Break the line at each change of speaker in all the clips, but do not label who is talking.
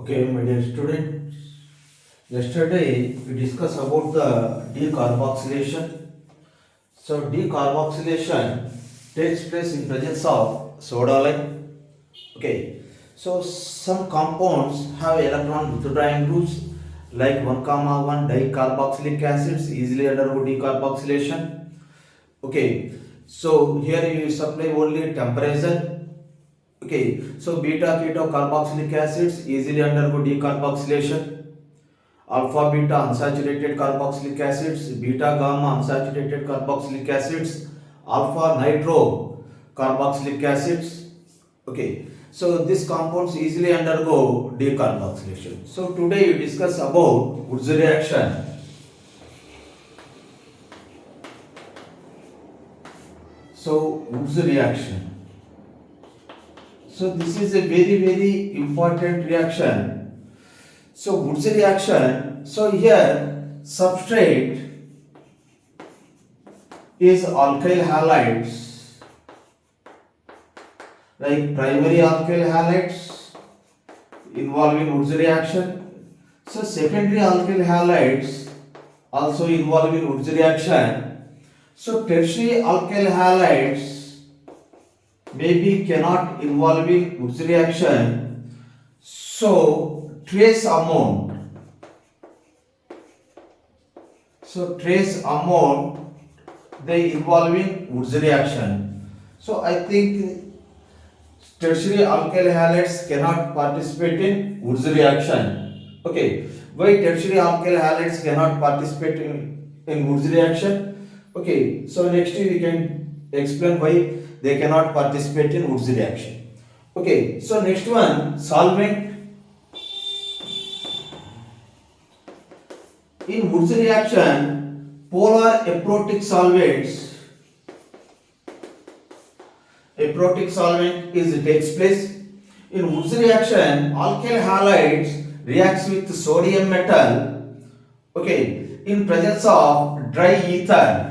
Okay, my dear students, yesterday we discussed about the decarboxylation. So, decarboxylation takes place in presence of soda lime. Okay, so some compounds have electron withdrawing groups like 1 comma 1 dicarboxylic acids easily undergo decarboxylation. Okay, so here you supply only temperature. Okay, so beta keto carboxylic acids easily undergo decarboxylation. Alpha beta unsaturated carboxylic acids, beta gamma unsaturated carboxylic acids, alpha nitro carboxylic acids. Okay, so these compounds easily undergo decarboxylation. So today we discuss about Wurtz reaction. So Wurtz reaction. So this is a very important reaction. So Wurtz reaction. So here substrate is alkyl halides, like primary alkyl halides involved in Wurtz reaction. So secondary alkyl halides also involved in Wurtz reaction. So tertiary alkyl halides maybe cannot involve in Wurtz reaction. So trace amount. So trace amount they involve in Wurtz reaction. So I think tertiary alkyl halides cannot participate in Wurtz reaction. Okay, why tertiary alkyl halides cannot participate in Wurtz reaction? Okay, so next we can explain why they cannot participate in Wurtz reaction. Okay, so next one, solvent. In Wurtz reaction, polar aprotic solvent is takes place. In Wurtz reaction, alkyl halides reacts with sodium metal. Okay, in presence of dry ether.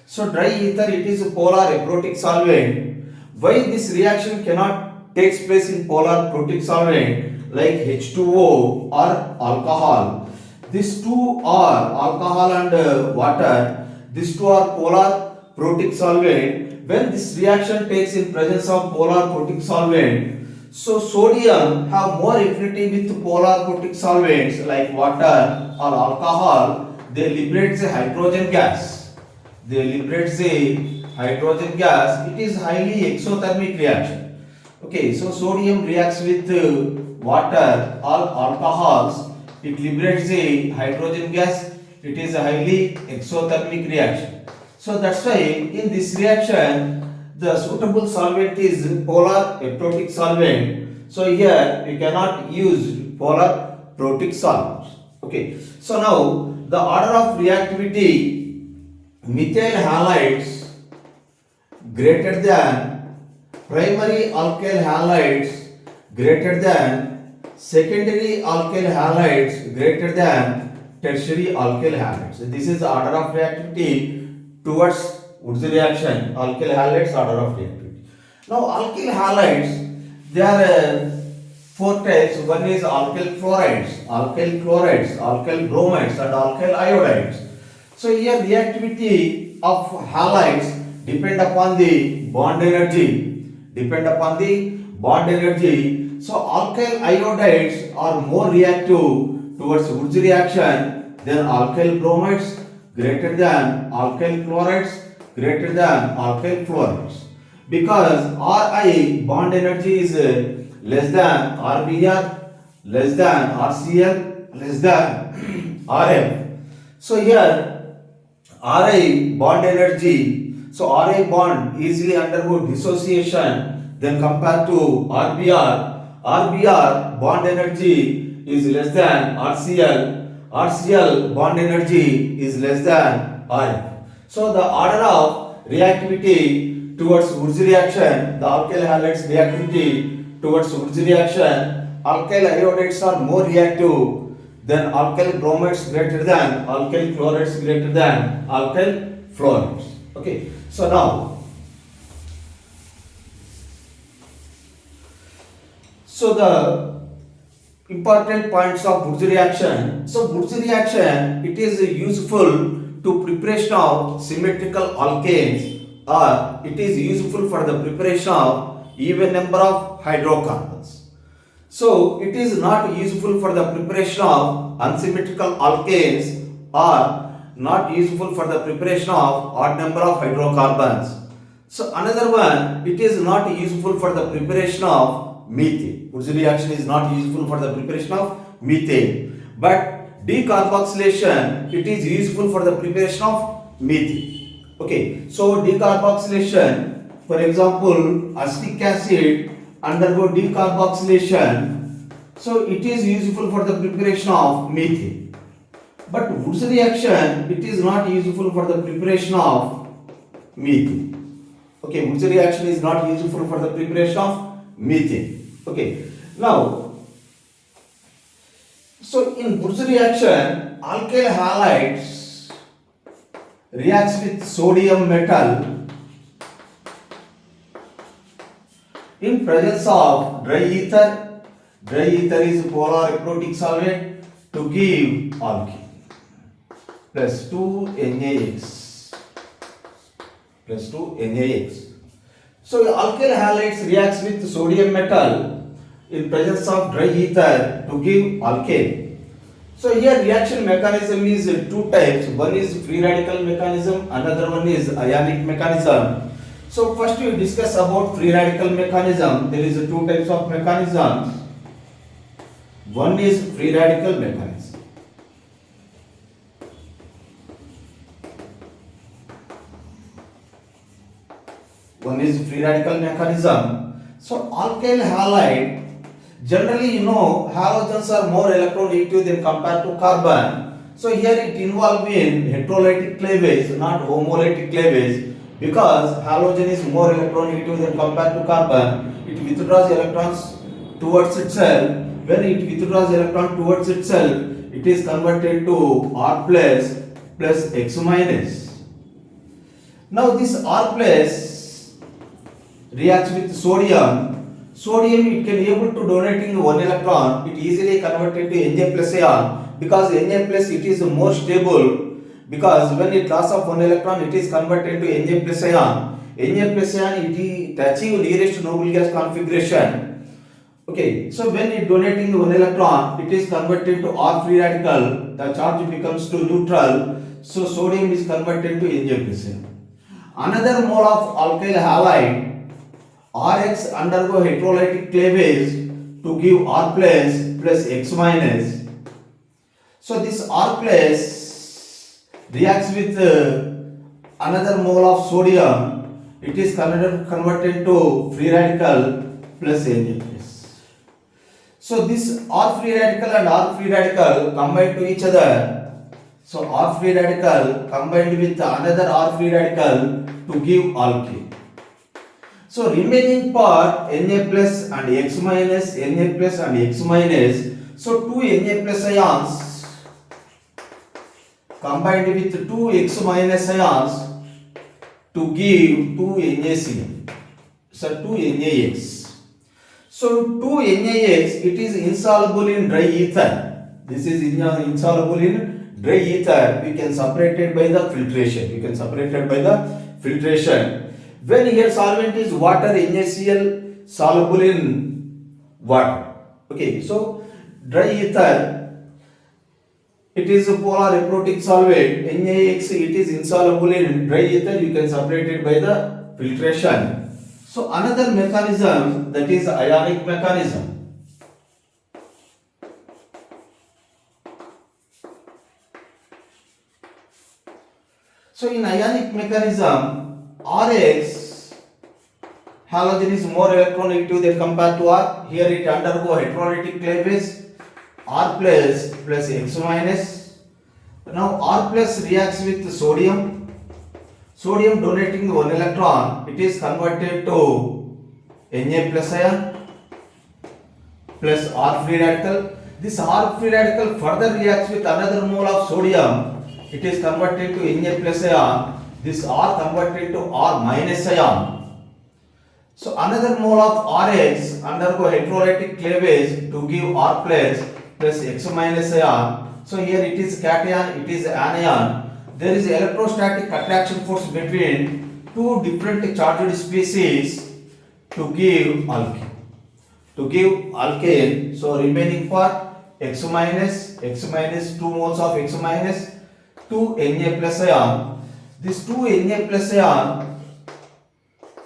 So dry ether, it is a polar aprotic solvent. Why this reaction cannot takes place in polar protic solvent like H2O or alcohol? These two are alcohol and water. These two are polar protic solvent. When this reaction takes in presence of polar protic solvent, so sodium have more affinity with polar protic solvents like water or alcohol. They liberate the hydrogen gas. It is highly exothermic reaction. Okay, so sodium reacts with water or alcohols. It liberates the hydrogen gas. It is a highly exothermic reaction. So that's why in this reaction the suitable solvent is polar aprotic solvent. So here we cannot use polar protic solvents. Okay, so now the order of reactivity, methyl halides greater than primary alkyl halides greater than secondary alkyl halides greater than tertiary alkyl halides. So this is the order of reactivity towards Wurtz reaction. Alkyl halides order of reactivity. Now alkyl halides, they are four types. One is alkyl chlorides, alkyl bromides and alkyl iodides. So here reactivity of halides depend upon the bond energy. So alkyl iodides are more reactive towards Wurtz reaction than alkyl bromides greater than alkyl chlorides greater than alkyl fluorides. Because Ri bond energy is less than RBr, less than RCl, less than Rm. So here Ri bond energy, so Ri bond easily undergo dissociation then compared to RBr. RBr bond energy is less than RCl. RCl bond energy is less than Rm. So the order of reactivity towards Wurtz reaction, the alkyl halides reactivity towards Wurtz reaction, alkyl iodides are more reactive than alkyl bromides greater than alkyl chlorides greater than alkyl fluorides. Okay, so now So the important points of Wurtz reaction. So Wurtz reaction, it is useful to preparation of symmetrical alkanes, or it is useful for the preparation of even number of hydrocarbons. So it is not useful for the preparation of unsymmetrical alkanes, or not useful for the preparation of odd number of hydrocarbons. So another one, it is not useful for the preparation of methane. Wurtz reaction is not useful for the preparation of methane, but decarboxylation, it is useful for the preparation of methane. Okay, so decarboxylation, for example, acetic acid undergo decarboxylation, so it is useful for the preparation of methane. But Wurtz reaction, it is not useful for the preparation of methane. Okay, Wurtz reaction is not useful for the preparation of methane. Okay, now, so in Wurtz reaction, alkyl halides reacts with sodium metal in presence of dry ether. Dry ether is polar eprotic solvent to give alkene plus 2 NaX plus 2 NaX. So the alkyl halides reacts with sodium metal in presence of dry ether to give alkane. So here reaction mechanism is two types. One is free radical mechanism, another one is ionic mechanism. So first we discuss about free radical mechanism. There is two types of mechanisms. One is free radical mechanism. One is free radical mechanism. So alkyl halide, generally you know halogens are more electronegative than compared to carbon. So here it involves in heterolytic cleavage, not homolytic cleavage, because halogen is more electronegative than compared to carbon. It withdraws electrons towards itself. When it withdraws electron towards itself, it is converted to R plus X minus. Now this R plus reacts with sodium. Sodium, it can able to donating one electron, it easily converted to Na plus ion, because Na plus it is more stable, because when it loss of one electron, it is converted to Na plus ion. Na plus ion, it is achieve nearest noble gas configuration. Okay, so when it donating one electron, it is converted to R free radical, the charge becomes to neutral, so sodium is converted to Na plus ion. Another mole of alkyl halide, Rx undergo heterolytic cleavage to give R plus X minus. So this R plus reacts with another mole of sodium. It is converted to free radical plus Na plus. So this R free radical and R free radical combine to each other. So R free radical combined with another R free radical to give alkene. So remaining part Na plus and X minus, Na plus and X minus. So two Na plus ions combined with two X minus ions to give two NaCl. So two NaX. So two NaX, it is insoluble in dry ether. This is insoluble in dry ether. We can separate it by the filtration. When here solvent is water, NaCl soluble in water. Okay, so dry ether, it is a polar eprotic solvent. NaX, it is insoluble in dry ether. You can separate it by the filtration. So another mechanism, that is ionic mechanism. So in ionic mechanism, Rx, halogen is more electronegative than compared to R. Here it undergo heterolytic cleavage, R plus X minus. Now R plus reacts with sodium. Sodium donating one electron, it is converted to Na plus ion plus R free radical. This R free radical further reacts with another mole of sodium. It is converted to Na plus ion. This R converted to R minus ion. So another mole of RH undergo electrolytic cleavage to give R plus X minus ion. So here it is cation, it is anion. There is electrostatic attraction force between two different charged species to give alkane. So remaining part X minus 2 moles of X minus 2 Na plus ion. This 2 Na plus ion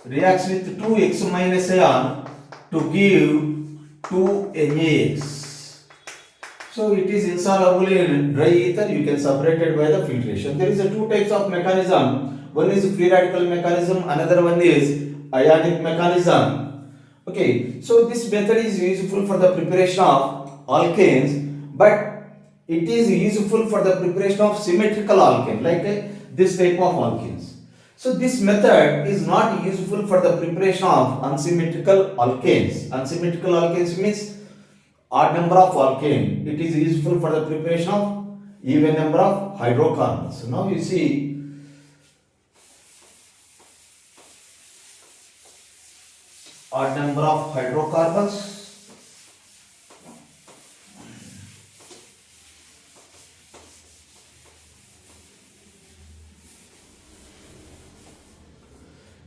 reacts with 2x minus ion to give 2NaX. So it is insoluble in dry ether. You can separate it by the filtration. There is a two types of mechanism. One is free radical mechanism. Another one is ionic mechanism. Okay. So this method is useful for the preparation of alkanes, but it is useful for the preparation of symmetrical alkane, like this type of alkanes. So this method is not useful for the preparation of unsymmetrical alkanes. Unsymmetrical alkanes means odd number of alkane. It is useful for the preparation of even number of hydrocarbons. So now you see odd number of hydrocarbons.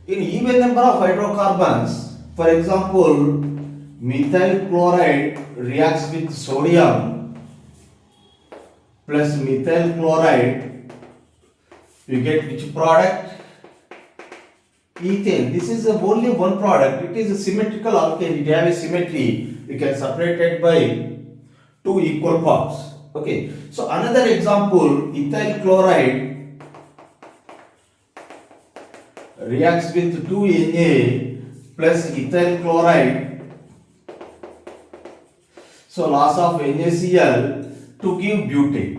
In even number of hydrocarbons, for example, methyl chloride reacts with sodium plus methyl chloride, you get which product? Ethane. This is only one product. It is a symmetrical alkane. It has a symmetry. You can separate it by two equal parts. Okay. So another example, ethyl chloride reacts with 2Na plus ethyl chloride. So loss of NaCl to give butane.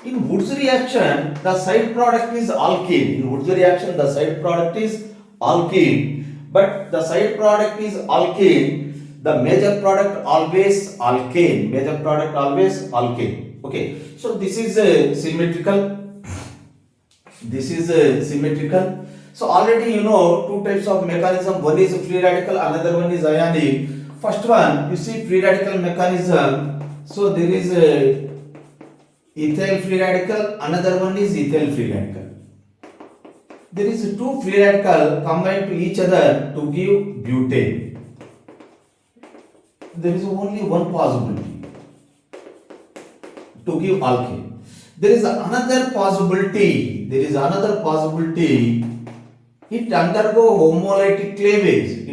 In Wurtz reaction, the side product is alkene. In Wurtz reaction, the side product is alkene. But the side product is alkene. The major product always alkane. Major product always alkane. Okay. So this is a symmetrical. This is a symmetrical. So already you know two types of mechanism. One is free radical, another one is ionic. First one, you see free radical mechanism. So there is a ethyl free radical, another one is ethyl free radical. There is two free radical combined to each other to give butane. There is only one possibility to give alkane. There is another possibility. It undergo homolytic cleavage.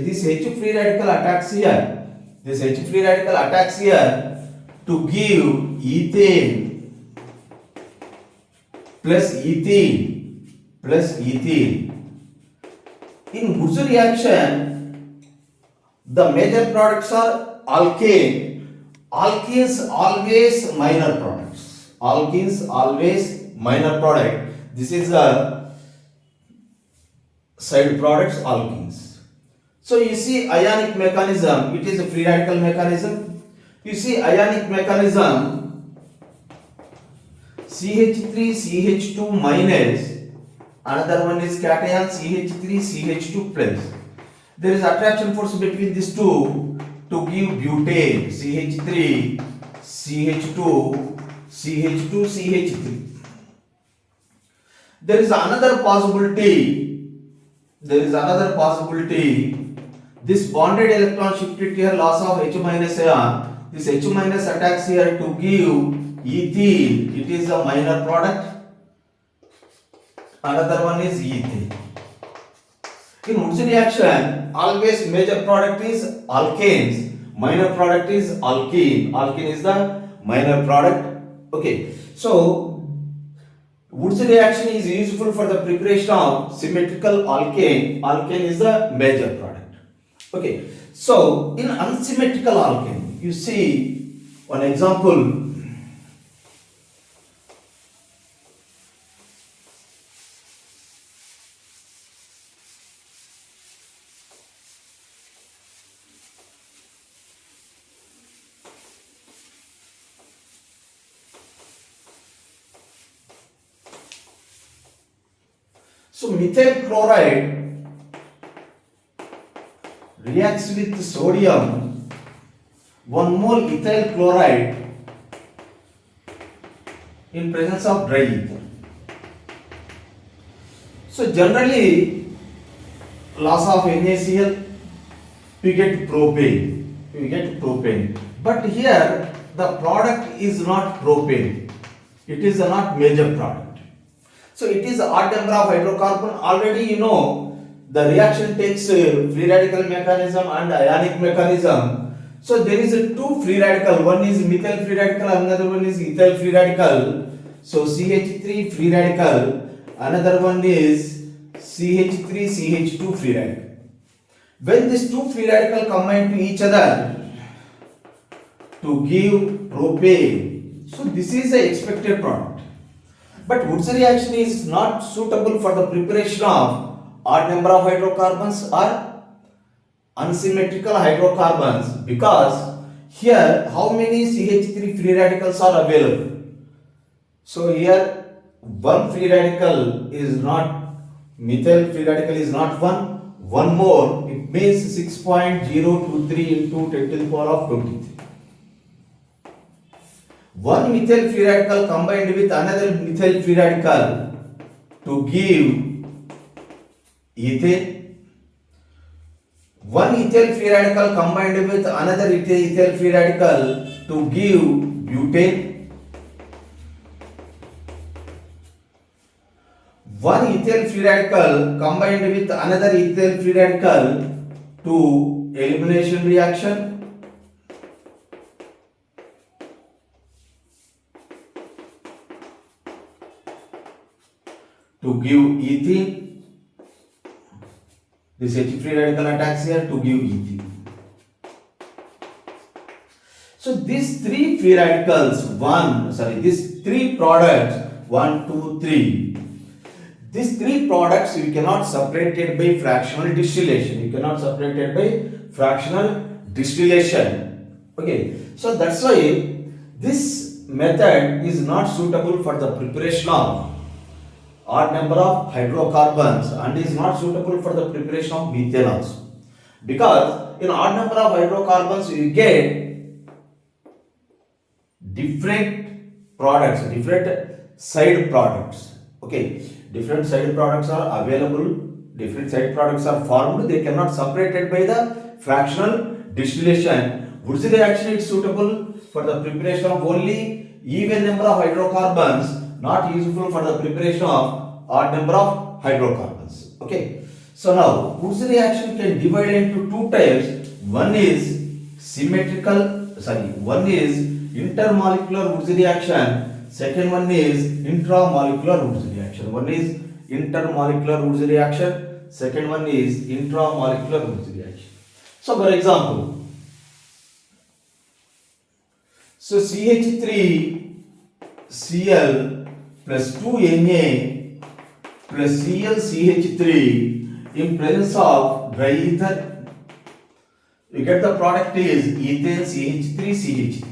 This H free radical attacks here. To give ethane plus ethene. In Wurtz reaction, the major products are alkane. Alkenes always minor product. This is the side products alkenes. So you see ionic mechanism, it is a free radical mechanism. You see ionic mechanism, CH3 CH2 minus, another one is cation CH3 CH2 plus. There is attraction force between these two to give butane, CH3 CH2 CH3. There is another possibility. This bonded electron shifted here, loss of H minus ion. This H minus attacks here to give ethene. It is a minor product. Another one is ethane. In Wurtz reaction, always major product is alkanes, minor product is alkene. Alkene is the minor product. Okay. So Wurtz reaction is useful for the preparation of symmetrical alkane. Alkane is the major product. Okay. So in unsymmetrical alkane, you see one example. So methyl chloride reacts with sodium, 1 mole ethyl chloride in presence of dry ether. So generally loss of NaCl, we get propane. But here the product is not propane. It is not major product. So it is odd number of hydrocarbon. Already you know the reaction takes free radical mechanism and ionic mechanism. So there is a two free radical. One is methyl free radical, another one is ethyl free radical. So CH3 free radical, another one is CH3 CH2 free radical. When these two free radicals combine to each other to give propane, so this is the expected product. But Wurtz reaction is not suitable for the preparation of odd number of hydrocarbons or unsymmetrical hydrocarbons, because here how many CH3 free radicals are available? So here one free radical is not, methyl free radical is not one more, it means 6.023 into 10 to the power of 23. One methyl free radical combined with another methyl free radical to give ethane. One ethyl free radical combined with another ethyl free radical to give butane. One ethyl free radical combined with another ethyl free radical to elimination reaction. To give ethene. This H free radical attacks here to give ethene. So these three free radicals, these three products, 1, 2, 3. These three products you cannot separate it by fractional distillation. Okay, so that's why this method is not suitable for the preparation of odd number of hydrocarbons and is not suitable for the preparation of methane also. Because in odd number of hydrocarbons you get different products, different side products. Okay. Different side products are available, different side products are formed, they cannot separated by the fractional distillation. Wurtz reaction is suitable for the preparation of only even number of hydrocarbons, not useful for the preparation of odd number of hydrocarbons. Okay. So now Wurtz reaction can divide into two types. One is intermolecular Wurtz reaction. Second one is intramolecular Wurtz reaction. One is intermolecular Wurtz reaction. Second one is intramolecular Wurtz reaction. So for example, so CH3Cl plus 2Na plus ClCH3 in presence of dry ether, you get the product is ethane CH3CH3.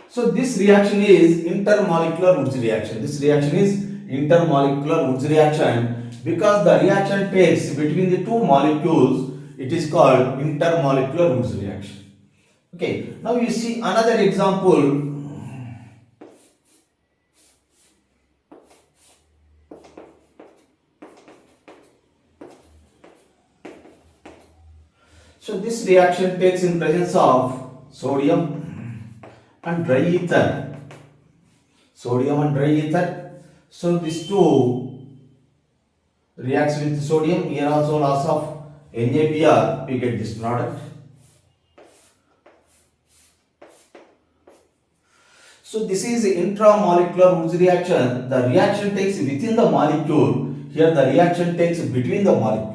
So this reaction is intermolecular Wurtz reaction. This reaction is intermolecular Wurtz reaction because the reaction takes between the two molecules. It is called intermolecular Wurtz reaction. Okay. Now you see another example. So this reaction takes in presence of sodium and dry ether. So these two reacts with sodium. Here also loss of NaBr, we get this product. So this is intramolecular Wurtz reaction. The reaction takes within the molecule. Here the reaction takes between the molecule.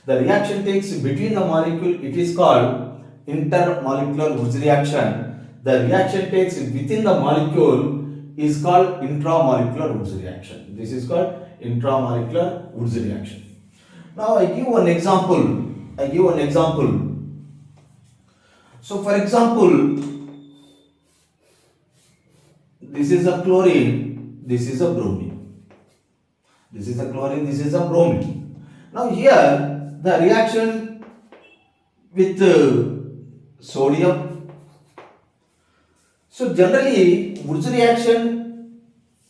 The reaction takes between the molecule. It is called intermolecular Wurtz reaction. The reaction takes within the molecule is called intramolecular Wurtz reaction. This is called intramolecular Wurtz reaction. Now I give one example. So for example, this is a chlorine, this is a bromine. This is the chlorine, this is the bromine. Now here the reaction with sodium. So generally Wurtz reaction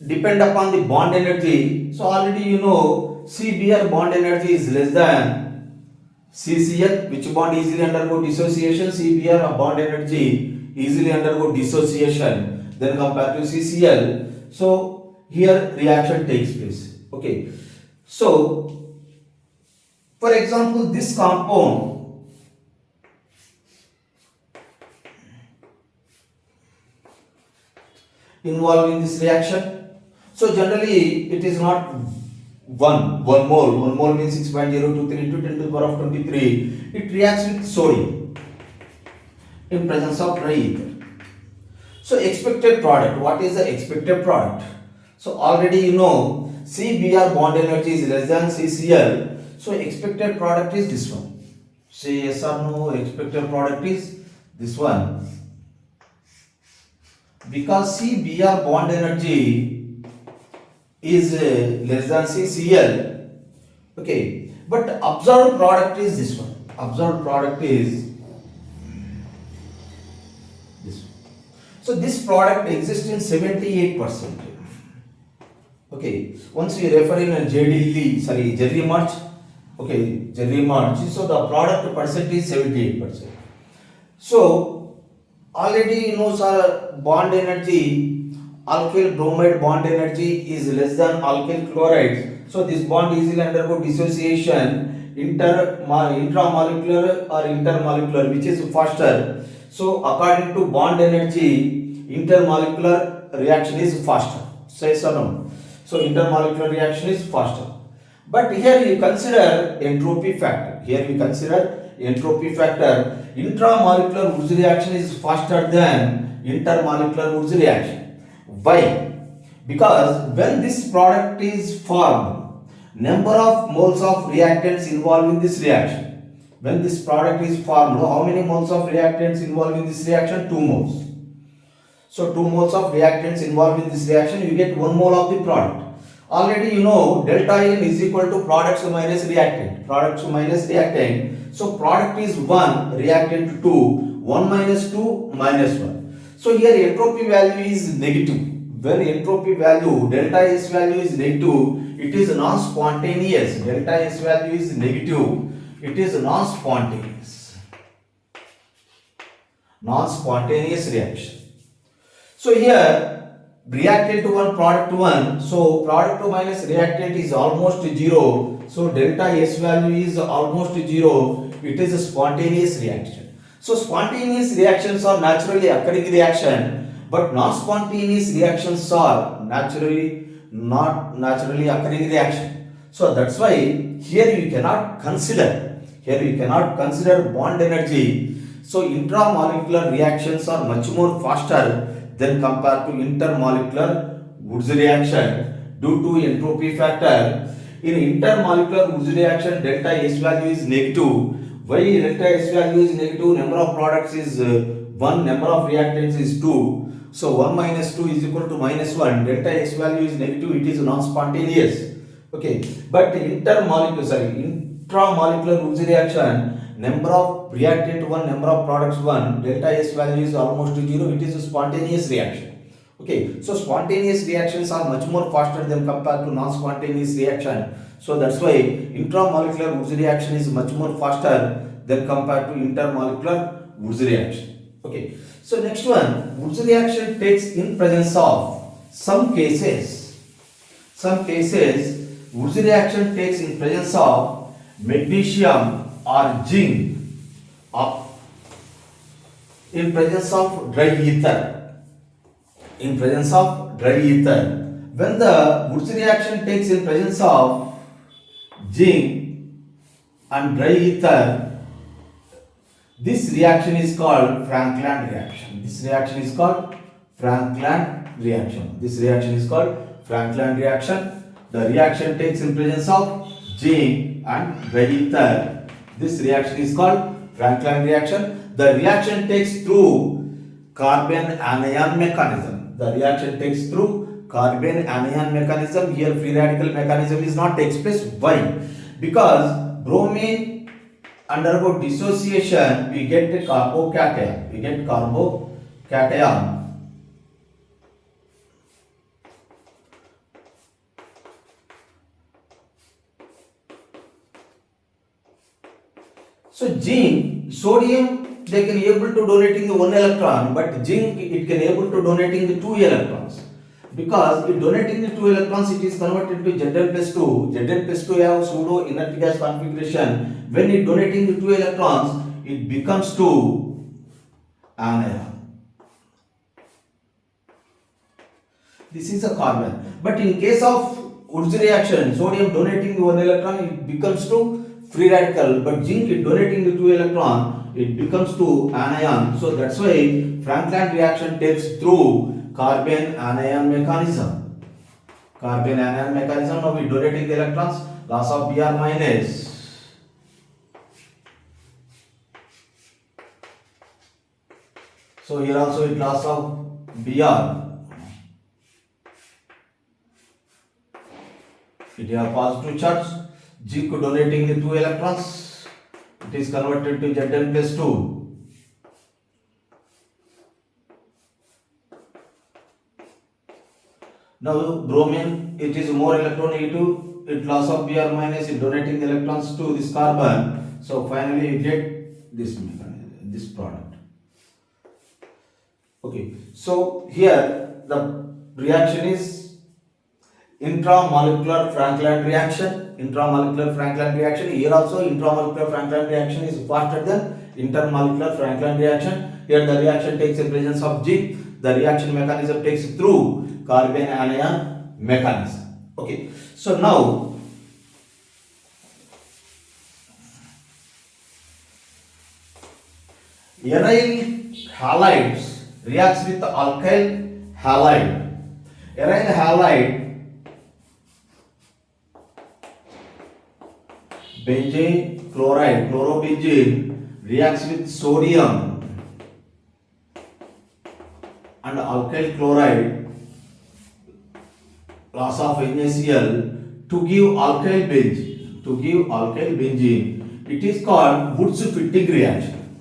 depend upon the bond energy. So already you know CBr bond energy is less than CCl, which bond easily undergo dissociation. CBr bond energy easily undergo dissociation then compared to CCl. So here reaction takes place. Okay. So for example, this compound involved in this reaction. So generally it is not 1 mole. 1 mole means 6.023 into 10 to the power of 23. It reacts with sodium in presence of dry ether. So expected product. What is the expected product? So already you know CBr bond energy is less than CCl. So expected product is this one. Say yes or no. Expected product is this one. Because CBr bond energy is less than CCl. Okay. But observed product is this one. Observed product is this one. So this product exists in 78%. Okay, once we refer in Jerry March, okay, Jerry March, so the product percent is 78%. So already you know sir, bond energy, alkyl bromide bond energy is less than alkyl chloride. So this bond easily undergo dissociation, intramolecular or intermolecular, which is faster. So according to bond energy, intermolecular reaction is faster. Say so no. So intermolecular reaction is faster. But here you consider entropy factor. Here we consider entropy factor. Intramolecular Wurtz reaction is faster than intermolecular Wurtz reaction. Why? Because when this product is formed, number of moles of reactants involved in this reaction. When this product is formed, how many moles of reactants involved in this reaction? 2 moles. So 2 moles of reactants involved in this reaction, you get 1 mole of the product. Already you know delta N is equal to products minus reactant. Products minus reactant. So product is 1, reactant 2, 1 minus 2 minus 1. So here entropy value is negative. When entropy value, delta S value is negative, it is non-spontaneous. Delta S value is negative, it is non-spontaneous. Non-spontaneous reaction. So here reactant to 1, product to 1. So product to minus reactant is almost 0. So delta S value is almost 0. It is a spontaneous reaction. So spontaneous reactions are naturally occurring reaction, but non-spontaneous reactions are not naturally occurring reaction. So that's why here you cannot consider bond energy. So intramolecular reactions are much more faster than compared to intermolecular Wurtz reaction due to entropy factor. In intermolecular Wurtz reaction, delta S value is negative. Why delta S value is negative? Number of products is 1, number of reactants is 2. So 1 minus 2 is equal to minus 1. Delta S value is negative, it is non-spontaneous. Okay, but intramolecular Wurtz reaction, number of reactant 1, number of products 1, delta S value is almost 0, it is a spontaneous reaction. Okay, so spontaneous reactions are much more faster than compared to non-spontaneous reaction. So that's why intramolecular Wurtz reaction is much more faster than compared to intermolecular Wurtz reaction. Okay, so next one, Wurtz reaction takes in presence of some cases Wurtz reaction takes in presence of magnesium or zinc in presence of dry ether. In presence of dry ether. When the Wurtz reaction takes in presence of zinc and dry ether, this reaction is called Franklin reaction. This reaction is called Franklin reaction. The reaction takes in presence of zinc and dry ether. This reaction is called Franklin reaction. The reaction takes through carbon anion mechanism. The reaction takes through carbon anion mechanism. Here free radical mechanism is not takes place. Why? Because bromine undergo dissociation, we get a carbocation. We get carbocation. So zinc, sodium, they can able to donating the 1 electron, but zinc it can able to donating the 2 electrons. Because it donating the 2 electrons, it is converted to Zn plus 2. Zn plus 2 have pseudo inert gas configuration. When it donating the 2 electrons, it becomes to anion. This is a carbon. But in case of Wurtz reaction, sodium donating the 1 electron, it becomes to free radical, but zinc is donating the 2 electron, it becomes to anion. So that's why Franklin reaction takes through carbon anion mechanism. Carbon anion mechanism, now we donating the electrons, loss of Br minus. So here also it loss of Br. It have positive charge. Zinc donating the 2 electrons, it is converted to Zn plus 2. Now bromine, it is more electronegative, it loss of Br minus, it donating the electrons to this carbon. So finally you get this mechanism, this product. Okay, so here the reaction is intramolecular Franklin reaction. Intramolecular Franklin reaction. Here also intramolecular Franklin reaction is faster than intermolecular Franklin reaction. Here the reaction takes in presence of zinc. The reaction mechanism takes through carbon anion mechanism. Okay. So now aryl halides reacts with alkyl halide. Aryl halide benzene chloride, chlorobenzene reacts with sodium and alkyl chloride, loss of NaCl to give alkyl benzene. To give alkyl benzene, it is called Wurtz fitting reaction.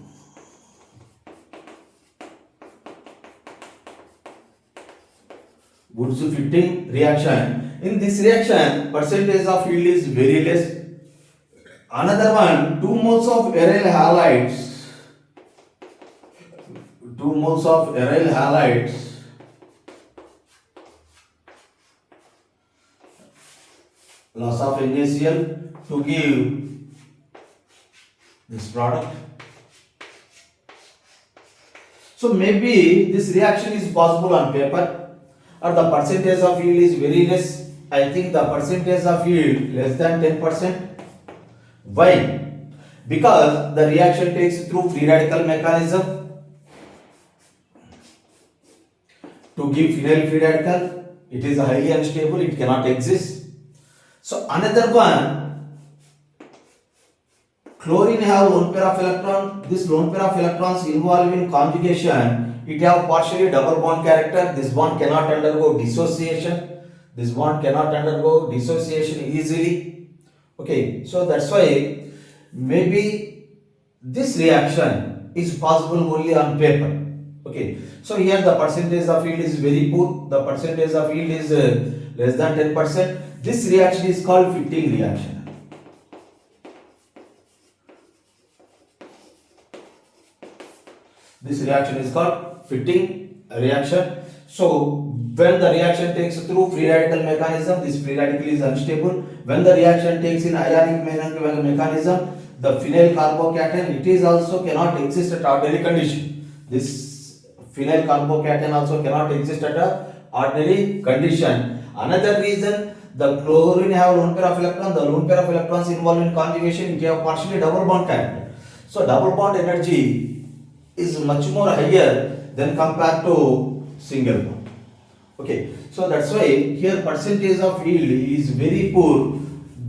Wurtz fitting reaction. In this reaction, percentage of yield is very less. Another one, 2 moles of aryl halides. 2 moles of aryl halides loss of NaCl to give this product. So maybe this reaction is possible on paper, or the percentage of yield is very less. I think the percentage of yield less than 10%. Why? Because the reaction takes through free radical mechanism to give phenyl free radical. It is highly unstable, it cannot exist. So another one, chlorine have lone pair of electron. This lone pair of electrons involved in conjugation, it have partially double bond character. This bond cannot undergo dissociation. This bond cannot undergo dissociation easily. Okay, so that's why maybe this reaction is possible only on paper. Okay, so here the percentage of yield is very poor. The percentage of yield is less than 10%. This reaction is called fitting reaction. This reaction is called fitting reaction. So when the reaction takes through free radical mechanism, this free radical is unstable. When the reaction takes in ionic mechanism, the phenyl carbocation, it is also cannot exist at ordinary condition. This phenyl carbocation also cannot exist at a ordinary condition. Another reason, the chlorine have lone pair of electrons. The lone pair of electrons involved in conjugation, it have partially double bond character. So double bond energy is much more higher than compared to single bond. Okay, so that's why here percentage of yield is very poor,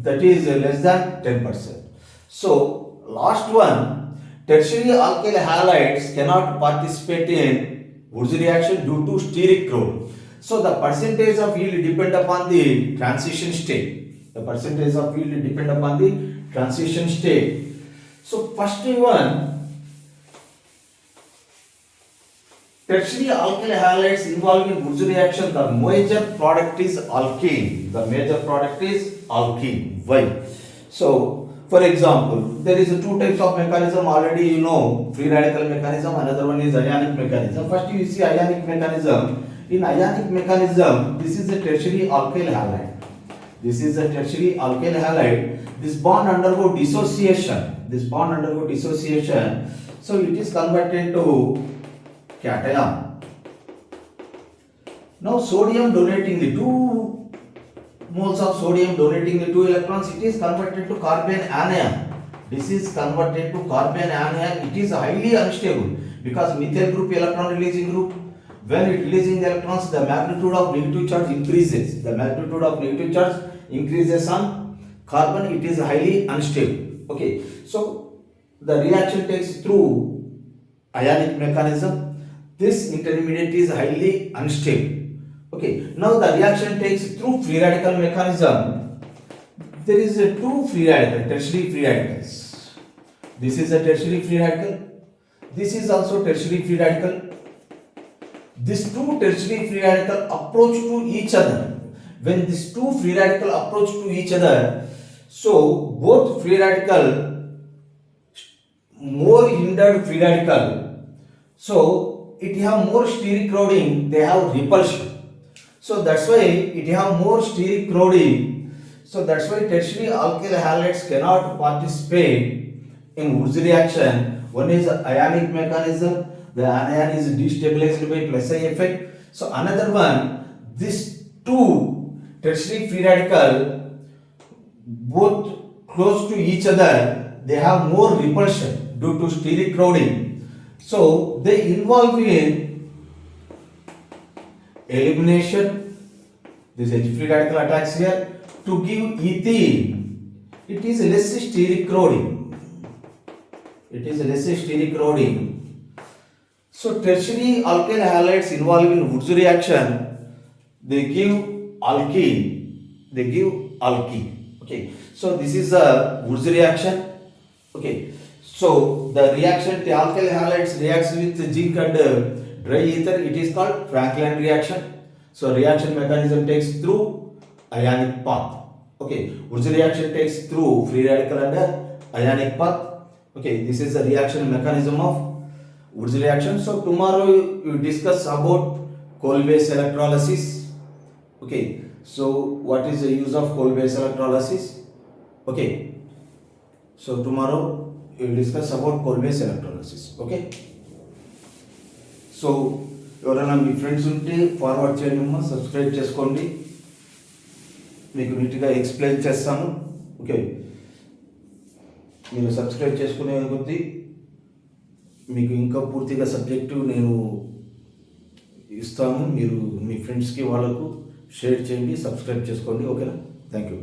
that is less than 10%. So last one, tertiary alkyl halides cannot participate in Wurtz reaction due to steric role. So the percentage of yield depend upon the transition state. The percentage of yield depend upon the transition state. So first one, tertiary alkyl halides involved in Wurtz reaction. The major product is alkene. The major product is alkene. Why? So, for example, there is two types of mechanism already you know, free radical mechanism, another one is ionic mechanism. First you see ionic mechanism. In ionic mechanism, this is a tertiary alkyl halide. This is a tertiary alkyl halide. This bond undergo dissociation. This bond undergo dissociation. So it is converted to cation. Now sodium donating the 2 moles of sodium donating the 2 electrons, it is converted to carbon anion. This is converted to carbon anion. It is highly unstable because methyl group electron releasing group. When it releasing the electrons, the magnitude of negative charge increases. The magnitude of negative charge increases on carbon. It is highly unstable. Okay, so the reaction takes through ionic mechanism. This intermediate is highly unstable. Okay, now the reaction takes through free radical mechanism. There is a two free radical, tertiary free radicals. This is a tertiary free radical. This is also tertiary free radical. These two tertiary free radical approach to each other. When these two free radical approach to each other, so both free radical more hindered free radical, so it have more steric crowding, they have repulsion. So that's why it have more steric crowding. So that's why tertiary alkyl halides cannot participate in Wurtz reaction. One is ionic mechanism. The anion is destabilized by plus I effect. So another one, these two tertiary free radical both close to each other, they have more repulsion due to steric crowding. So they involve in elimination. This H free radical attacks here to give ethene. It is less steric crowding. It is less steric crowding. So tertiary alkyl halides involved in Wurtz reaction, they give alkene. They give alkene. Okay. So this is a Wurtz reaction. Okay. So the reaction, the alkyl halides reacts with zinc and dry ether. It is called Franklin reaction. So reaction mechanism takes through ionic path. Okay. Wurtz reaction takes through free radical and ionic path. Okay. This is the reaction mechanism of Wurtz reaction. So tomorrow we discuss about coal-based electrolysis. Okay. So what is the use of coal-based electrolysis? Okay. So tomorrow we will discuss about coal-based electrolysis. Okay. So ఎవరైనా మీ friends ఉంటే forward చేయండి అమ్మా, subscribe చేసుకోండి, మీకు నీట్గా explain చేస్తాను. Okay, మీరు subscribe చేసుకునే కొద్దీ మీకు ఇంకా పూర్తిగా సబ్జెక్టు నేను ఇస్తాను. మీరు మీ ఫ్రెండ్స్కి వాళ్ళకు షేర్ చేయండి, సబ్స్క్రైబ్ చేసుకోండి. ఓకేనా? Thank you.